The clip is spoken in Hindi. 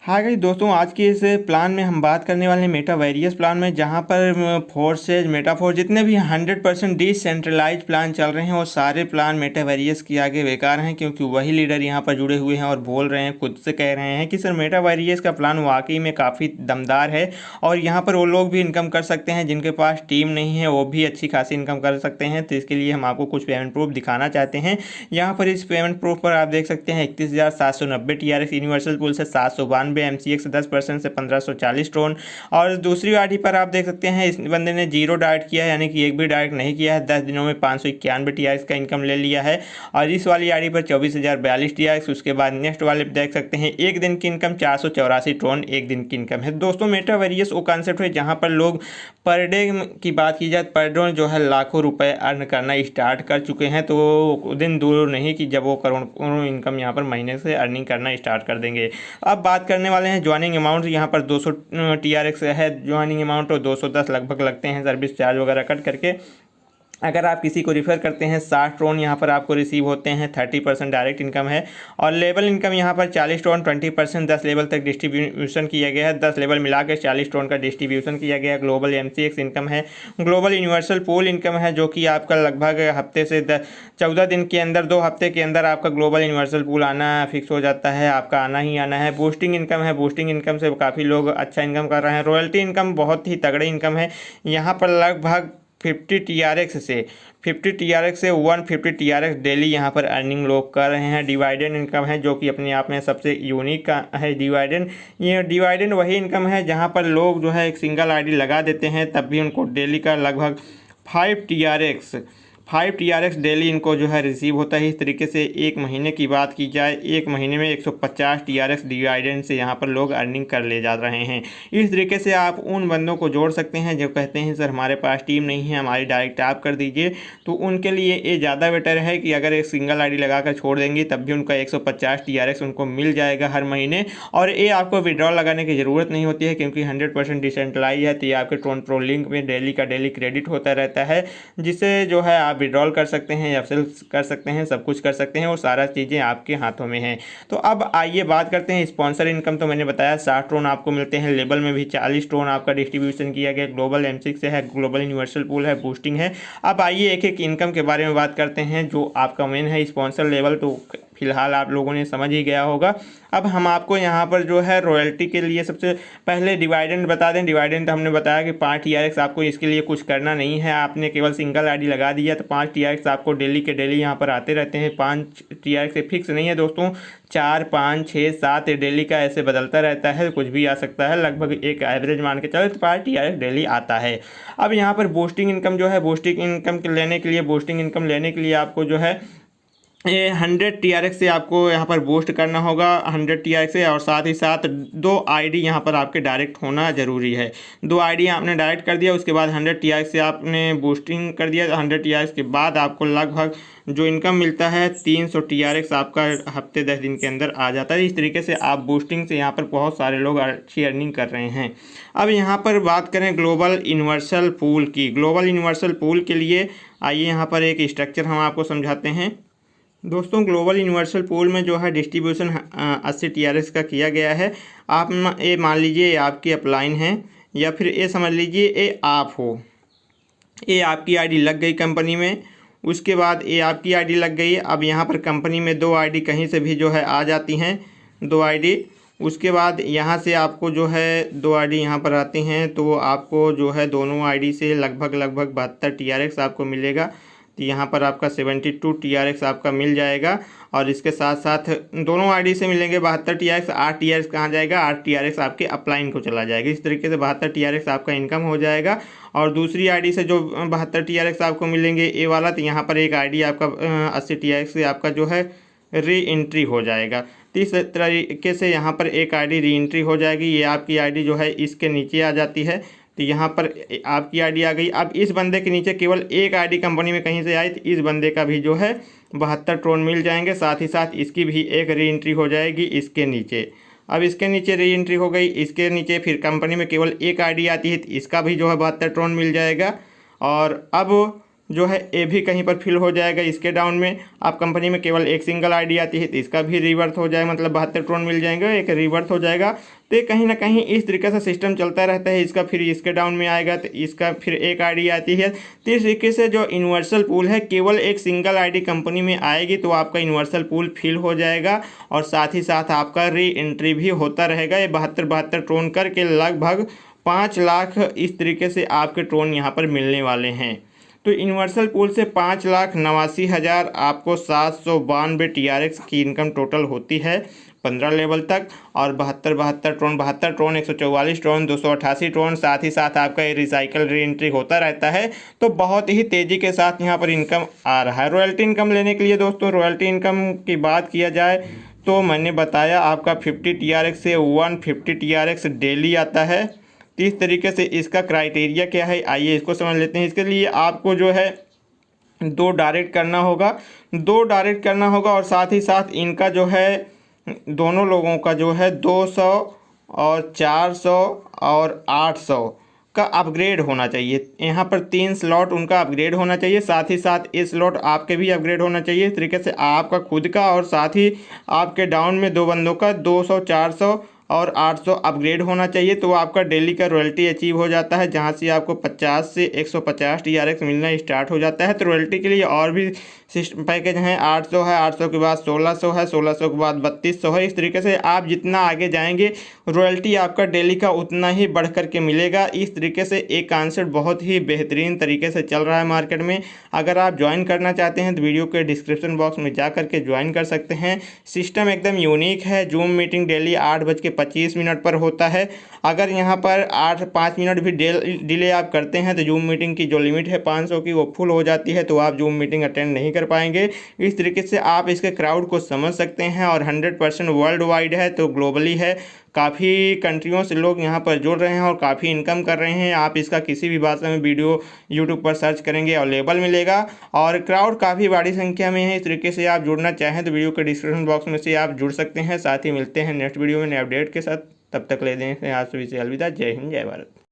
हाँ गाइस दोस्तों, आज के इस प्लान में हम बात करने वाले हैं मेटावेरियस प्लान में, जहाँ पर फोर्सेज मेटाफोर जितने भी 100% डिसेंट्रलाइज प्लान चल रहे हैं वो सारे प्लान मेटावेरियस के आगे बेकार हैं, क्योंकि वही लीडर यहाँ पर जुड़े हुए हैं और बोल रहे हैं, खुद से कह रहे हैं कि सर मेटावेरियस का प्लान वाकई में काफ़ी दमदार है और यहाँ पर वो लोग भी इनकम कर सकते हैं जिनके पास टीम नहीं है, वो भी अच्छी खासी इनकम कर सकते हैं। तो इसके लिए हम आपको कुछ पेमेंट प्रूफ दिखाना चाहते हैं। यहाँ पर इस पेमेंट प्रूफ पर आप देख सकते हैं 31,790 TRX यूनिवर्सल पूल से 792 MCX 10% से 1540 ट्रोन। और दूसरी आईडी पर आप देख सकते हैं इस बंदे ने जीरो डायरेक्ट किया है, यानी कि एक भी डायरेक्ट नहीं किया है। 10 दिनों में 591 TRX का इनकम ले लिया है। और इस वाली आईडी पर 24,042 TRX। उसके बाद नेक्स्ट वाले देख सकते हैं एक दिन की इनकम 484 ट्रोन एक दिन की इनकम है। दोस्तों मेटावेरियस वो कॉन्सेप्ट है जहाँ पर लोग पर डे की बात की जाए, पर डे जो है लाखों रुपए अर्न करना स्टार्ट कर चुके हैं। तो दिन दूर नहीं कि जब वो करोड़ों इनकम यहाँ पर महीने से अर्निंग करना स्टार्ट कर देंगे। अब बात करने वाले हैं ज्वाइनिंग अमाउंट। यहाँ पर 200 TRX है ज्वाइनिंग अमाउंट और 210 लगभग लगते हैं सर्विस चार्ज वगैरह कट करके। अगर आप किसी को रिफ़र करते हैं 60 ट्रोन यहाँ पर आपको रिसीव होते हैं, 30% डायरेक्ट इनकम है। और लेवल इनकम यहाँ पर 40 ट्रोन 20%, 10 लेवल तक डिस्ट्रीब्यूशन किया गया है। 10 लेवल मिलाकर 40 ट्रोन का डिस्ट्रीब्यूशन किया गया है। ग्लोबल MCX इनकम है। ग्लोबल यूनिवर्सल पूल इनकम है जो कि आपका लगभग हफ्ते से 14 दिन के अंदर, 2 हफ्ते के अंदर आपका ग्लोबल यूनिवर्सल पूल आना फिक्स हो जाता है, आपका आना ही आना है। बूस्टिंग इनकम है। बूस्टिंग इनकम से काफ़ी लोग अच्छा इनकम कर रहे हैं। रॉयल्टी इनकम बहुत ही तगड़ी इनकम है। यहाँ पर लगभग 50 TRX से 150 TRX डेली यहाँ पर अर्निंग लोग कर रहे हैं। डिवाइडेंड इनकम है जो कि अपने आप में सबसे यूनिक का है डिवाइडेंड। ये डिवाइडेंड वही इनकम है जहाँ पर लोग जो है एक सिंगल आईडी लगा देते हैं, तब भी उनको डेली का लगभग 5 TRX डेली इनको जो है रिसीव होता है। इस तरीके से एक महीने की बात की जाए, एक महीने में 150 TRX डिवाइडेंड से यहाँ पर लोग अर्निंग कर ले जा रहे हैं। इस तरीके से आप उन बंदों को जोड़ सकते हैं जो कहते हैं सर हमारे पास टीम नहीं है, हमारी डायरेक्ट आप कर दीजिए। तो उनके लिए ये ज़्यादा बेटर है कि अगर एक सिंगल आईडी लगाकर छोड़ देंगे तब भी उनका 150 TRX उनको मिल जाएगा हर महीने। और ये आपको विड्रॉल लगाने की ज़रूरत नहीं होती है, क्योंकि 100% डिसेंट्रलाइज है। तो ये आपके ट्रोन प्रो लिंक में डेली का डेली क्रेडिट होता रहता है, जिससे जो है आप विड्रॉल कर सकते हैं या सेल कर सकते हैं, सब कुछ कर सकते हैं और सारा चीज़ें आपके हाथों में हैं। तो अब आइए बात करते हैं स्पॉन्सर इनकम। तो मैंने बताया 60 ट्रोन आपको मिलते हैं। लेवल में भी 40 ट्रोन आपका डिस्ट्रीब्यूशन किया गया। ग्लोबल MCX है, ग्लोबल यूनिवर्सल पूल है, बूस्टिंग है। अब आइए एक एक इनकम के बारे में बात करते हैं। जो आपका मेन है स्पॉन्सर लेवल, तो फिलहाल आप लोगों ने समझ ही गया होगा। अब हम आपको यहाँ पर जो है रॉयल्टी के लिए सबसे पहले डिवाइडेंड बता दें। डिवाइडेंड तो हमने बताया कि 5 TRX, आपको इसके लिए कुछ करना नहीं है। आपने केवल सिंगल आईडी लगा दिया तो 5 TRX आपको डेली के डेली यहाँ पर आते रहते हैं। 5 TRX से फिक्स नहीं है दोस्तों, 4, 5, 6, 7 डेली का ऐसे बदलता रहता है, कुछ भी आ सकता है। लगभग एक एवरेज मान के चले तो 5 TRX डेली आता है। अब यहाँ पर बूस्टिंग इनकम जो है, बूस्टिंग इनकम लेने के लिए आपको जो है 100 TRX से आपको यहाँ पर बूस्ट करना होगा, 100 TRX से। और साथ ही साथ 2 आईडी यहाँ पर आपके डायरेक्ट होना ज़रूरी है। 2 आईडी आपने डायरेक्ट कर दिया, उसके बाद 100 TRX से आपने बूस्टिंग कर दिया। 100 TRX के बाद आपको लगभग जो इनकम मिलता है 300 TRX आपका हफ्ते 10 दिन के अंदर आ जाता है। इस तरीके से आप बूस्टिंग से यहाँ पर बहुत सारे लोग अच्छी अर्निंग कर रहे हैं। अब यहाँ पर बात करें ग्लोबल यूनिवर्सल पूल की। ग्लोबल यूनिवर्सल पूल के लिए आइए यहाँ पर एक स्ट्रक्चर हम आपको समझाते हैं। दोस्तों ग्लोबल यूनिवर्सल पूल में जो है डिस्ट्रीब्यूशन 80 TRX का किया गया है। आप ये मान लीजिए ये आपकी अपलाइन है, या फिर ये समझ लीजिए ये आप हो, ये आपकी आईडी लग गई कंपनी में। उसके बाद ये आपकी आईडी लग गई। अब यहाँ पर कंपनी में 2 आईडी कहीं से भी जो है आ जाती हैं, 2 आईडी। उसके बाद यहाँ से आपको जो है 2 आईडी यहाँ पर आती हैं, तो आपको जो है दोनों आईडी से लगभग 72 TRX आपको मिलेगा। तो यहाँ पर आपका 72 TRX आपका मिल जाएगा। और इसके साथ साथ दोनों आईडी से मिलेंगे 72 TRX। 8 TRX कहाँ जाएगा? 8 TRX आपके अपलाइन को चला जाएगा। इस तरीके से 72 TRX आपका इनकम हो जाएगा। और दूसरी आईडी से जो 72 TRX आपको मिलेंगे ए वाला, तो यहाँ पर एक आईडी आपका 80 TRX से आपका जो है री एंट्री हो जाएगा। तो इस तरीके से यहाँ पर एक आईडी री एंट्री हो जाएगी। ये आपकी आईडी जो है इसके नीचे आ जाती है। तो यहाँ पर आपकी आईडी आ गई। अब इस बंदे के नीचे केवल एक आईडी कंपनी में कहीं से आई, तो इस बंदे का भी जो है 72 ट्रोन मिल जाएंगे। साथ ही साथ इसकी भी एक री एंट्री हो जाएगी इसके नीचे। अब इसके नीचे री एंट्री हो गई, इसके नीचे फिर कंपनी में केवल एक आईडी आती है, तो इसका भी जो है 72 ट्रोन मिल जाएगा। और अब जो है ये भी कहीं पर फिल हो जाएगा। इसके डाउन में आप कंपनी में केवल एक सिंगल आईडी आती है तो इसका भी रिवर्थ हो जाएगा, मतलब 72 ट्रोन मिल जाएंगे, एक रिवर्थ हो जाएगा। तो ये कहीं ना कहीं इस तरीके से सिस्टम चलता रहता है। इसका फिर इसके डाउन में आएगा तो इसका फिर एक आईडी आती है। तो इस तरीके से जो यूनिवर्सल पूल है केवल एक सिंगल आईडी कंपनी में आएगी तो आपका यूनिवर्सल पूल फिल हो जाएगा और साथ ही साथ आपका री एंट्री भी होता रहेगा। ये 72 ट्रोन करके लगभग 5 लाख इस तरीके से आपके ट्रोन यहाँ पर मिलने वाले हैं। तो यूनिवर्सल पूल से 5,89,000 आपको 792 TRX की इनकम टोटल होती है 15 लेवल तक। और 72 ट्रोन 144 ट्रोन 288 ट्रोन, साथ ही साथ आपका ये रिसाइकल री एंट्री होता रहता है। तो बहुत ही तेज़ी के साथ यहाँ पर इनकम आ रहा है। रॉयल्टी इनकम लेने के लिए दोस्तों, रॉयल्टी इनकम की बात किया जाए तो मैंने बताया आपका 50 TRX से 150 TRX डेली आता है। तो इस तरीके से इसका क्राइटेरिया क्या है, आइए इसको समझ लेते हैं। इसके लिए आपको जो है 2 डायरेक्ट करना होगा और साथ ही साथ इनका जो है दोनों लोगों का जो है 200 और 400 और 800 का अपग्रेड होना चाहिए। यहाँ पर 3 स्लॉट उनका अपग्रेड होना चाहिए, साथ ही साथ ये स्लॉट आपके भी अपग्रेड होना चाहिए। इस तरीके से आपका खुद का और साथ ही आपके डाउन में 2 बंदों का 200, 400 और 800 अपग्रेड होना चाहिए। तो आपका डेली का रॉयल्टी अचीव हो जाता है, जहाँ से आपको 50 से 150 TRX मिलना स्टार्ट हो जाता है। तो रॉयल्टी के लिए और भी सिस्टम पैकेज हैं, 800 है, 800 के बाद 1600 है, 1600 के बाद 3200 है। इस तरीके से आप जितना आगे जाएंगे रॉयल्टी आपका डेली का उतना ही बढ़ कर के मिलेगा। इस तरीके से एक कॉन्सेप्ट बहुत ही बेहतरीन तरीके से चल रहा है मार्केट में। अगर आप ज्वाइन करना चाहते हैं तो वीडियो के डिस्क्रिप्शन बॉक्स में जा करके ज्वाइन कर सकते हैं। सिस्टम एकदम यूनिक है। जूम मीटिंग डेली 8:25 पर होता है। अगर यहाँ पर 5 मिनट भी डिले आप करते हैं तो जूम मीटिंग की जो लिमिट है 500 की वो फुल हो जाती है, तो आप जूम मीटिंग अटेंड नहीं कर पाएंगे। इस तरीके से आप इसके क्राउड को समझ सकते हैं। और 100% वर्ल्ड वाइड है, तो ग्लोबली है। काफ़ी कंट्रियों से लोग यहाँ पर जुड़ रहे हैं और काफ़ी इनकम कर रहे हैं। आप इसका किसी भी भाषा में वीडियो यूट्यूब पर सर्च करेंगे अवेलेबल मिलेगा और क्राउड काफ़ी बड़ी संख्या में है। इस तरीके से आप जुड़ना चाहें तो वीडियो के डिस्क्रिप्शन बॉक्स में से आप जुड़ सकते हैं। साथ ही मिलते हैं नेक्स्ट वीडियो में नए अपडेट के साथ। तब तक ले दें यहाँ से अलविदा। जय हिंद, जय भारत।